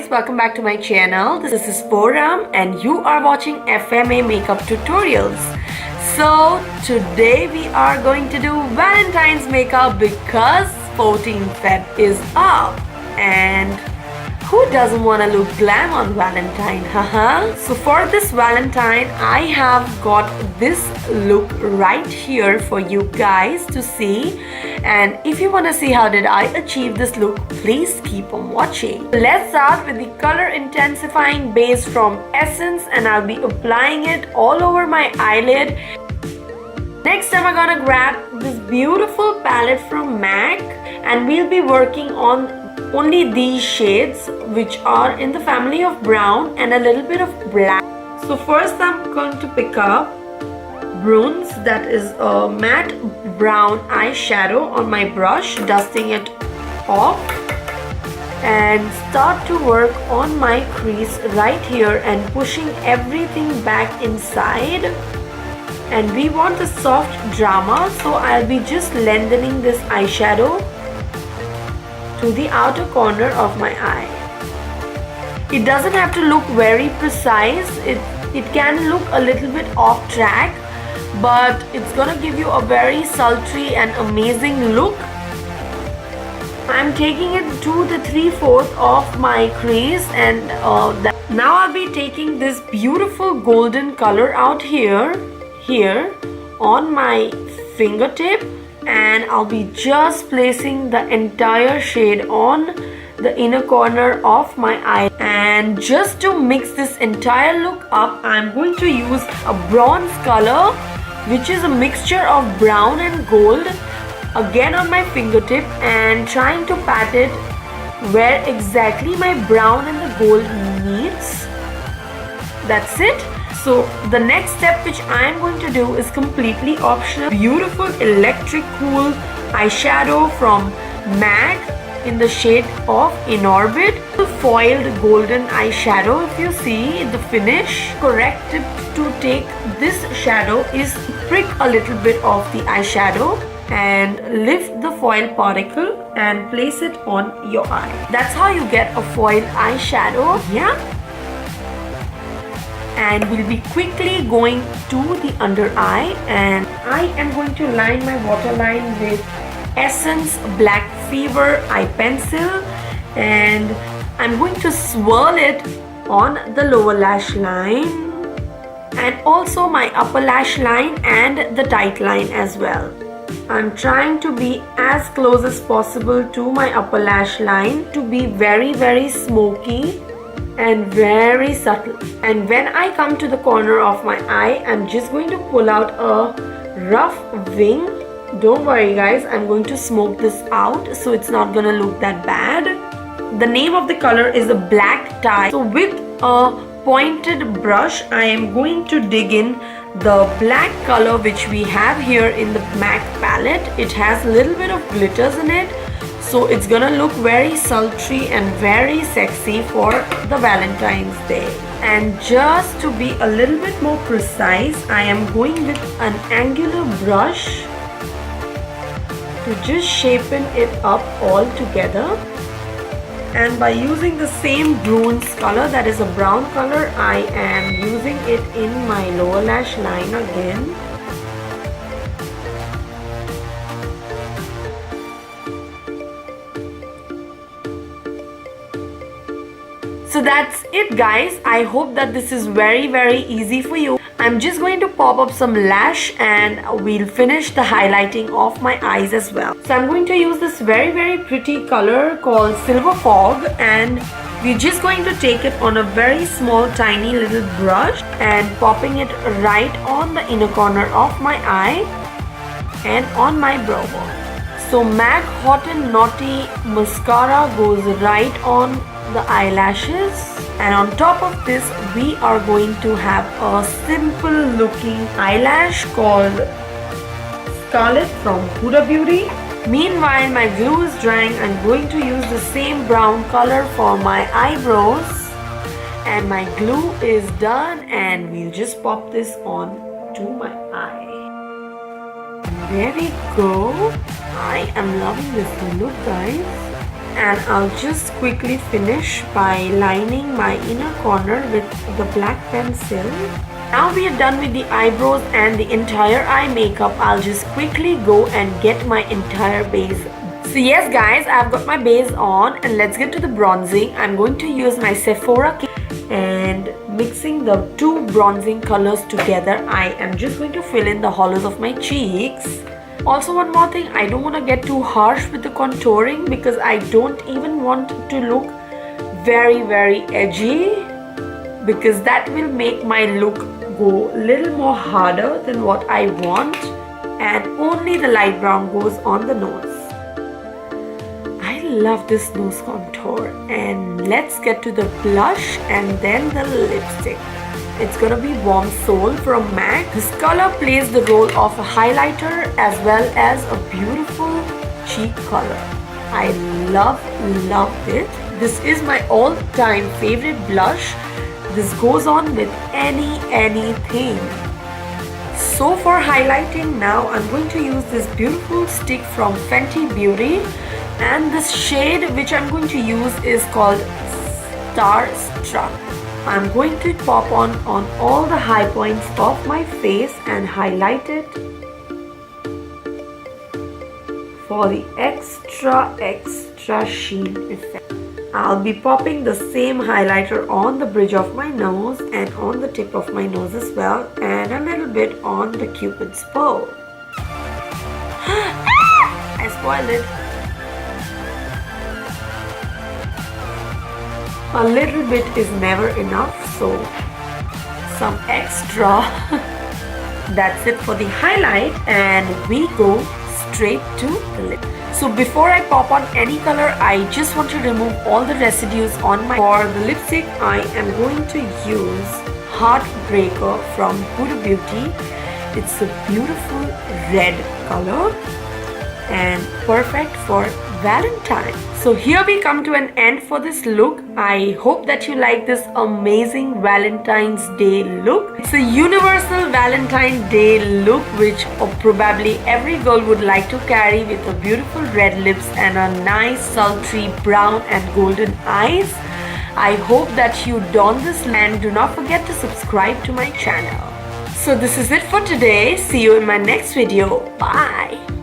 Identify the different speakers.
Speaker 1: guys, welcome back to my channel. This is Forum and you are watching FMA makeup tutorials. So today we are going to do Valentine's makeup because 14th Feb is up and who doesn't want to look glam on Valentine, haha? So for this Valentine, I have got this look right here for you guys to see. And if you want to see how did I achieve this look, please keep on watching. Let's start with the Color Intensifying base from Essence and I'll be applying it all over my eyelid. Next I'm gonna grab this beautiful palette from MAC and we'll be working on only these shades which are in the family of brown and a little bit of black. So first I'm going to pick up Bruns, that is a matte brown eyeshadow on my brush, dusting it off and start to work on my crease right here and pushing everything back inside. And we want a soft drama, so I'll be just lengthening this eyeshadow to the outer corner of my eye. It doesn't have to look very precise, it can look a little bit off track, but it's gonna give you a very sultry and amazing look. I'm taking it to the 3/4 of my crease and now I'll be taking this beautiful golden color out here on my fingertip and I'll be just placing the entire shade on the inner corner of my eye. And just to mix this entire look up, I'm going to use a bronze color which is a mixture of brown and gold again on my fingertip and trying to pat it where exactly my brown and the gold meets. That's it. So the next step which I am going to do is completely optional. Beautiful electric cool eyeshadow from MAC in the shade of In Orbit. Foiled golden eyeshadow, if you see the finish. Correct tip to take this shadow is prick a little bit of the eyeshadow and lift the foil particle and place it on your eye. That's how you get a foil eyeshadow. Yeah. And we'll be quickly going to the under eye and I am going to line my waterline with Essence Black Fever eye pencil and I'm going to swirl it on the lower lash line and also my upper lash line and the tight line as well. I'm trying to be as close as possible to my upper lash line to be very smoky and very subtle. And when I come to the corner of my eye, I'm just going to pull out a rough wing. Don't worry guys, I'm going to smoke this out so it's not gonna look that bad. The name of the color is a black tie. So with a pointed brush, I am going to dig in the black color which we have here in the MAC palette. It has a little bit of glitters in it. So it's gonna look very sultry and very sexy for the Valentine's Day. And just to be a little bit more precise, I am going with an angular brush to just shapen it up all together. And by using the same Bruns color, that is a brown color, I am using it in my lower lash line again. So that's it guys. I hope that this is very easy for you. I'm just going to pop up some lash and we'll finish the highlighting of my eyes as well. So I'm going to use this very pretty color called Silver Fog and we're just going to take it on a very small tiny little brush and popping it right on the inner corner of my eye and on my brow bone. So MAC Hot and Naughty mascara goes right on the eyelashes and on top of this we are going to have a simple looking eyelash called Scarlet from Huda Beauty. Meanwhile my glue is drying. I'm going to use the same brown color for my eyebrows and my glue is done and we'll just pop this on to my eye. There we go. I am loving this look guys. and I'll just quickly finish by lining my inner corner with the black pencil. Now we are done with the eyebrows and the entire eye makeup. I'll just quickly go and get my entire base. So yes guys, I've got my base on and let's get to the bronzing. I'm going to use my Sephora kit and mixing the two bronzing colors together, I am just going to fill in the hollows of my cheeks. Also one more thing, I don't want to get too harsh with the contouring because I don't even want to look very edgy, because that will make my look go a little more harder than what I want, and only the light brown goes on the nose. I love this nose contour, and let's get to the blush and then the lipstick. It's gonna be Warm Soul from MAC. This color plays the role of a highlighter as well as a beautiful cheek color. I love it. This is my all-time favorite blush. This goes on with anything. So for highlighting now, I'm going to use this beautiful stick from Fenty Beauty, and this shade which I'm going to use is called Starstruck. I'm going to pop on all the high points of my face and highlight it for the extra sheen effect. I'll be popping the same highlighter on the bridge of my nose and on the tip of my nose as well, and a little bit on the Cupid's bow. I spoiled it. A little bit is never enough, so some extra. That's it for the highlight, and we go straight to the lip. So before I pop on any color, I just want to remove all the residues on my. For the lipstick, I am going to use Heartbreaker from Huda Beauty. It's a beautiful red color and perfect for Valentine. So here we come to an end for this look. I hope that you like this amazing Valentine's Day look. It's a universal Valentine Day look which probably every girl would like to carry, with a beautiful red lips and a nice sultry brown and golden eyes. I hope that you don this, and do not forget to subscribe to my channel. So this is it for today. See you in my next video. Bye.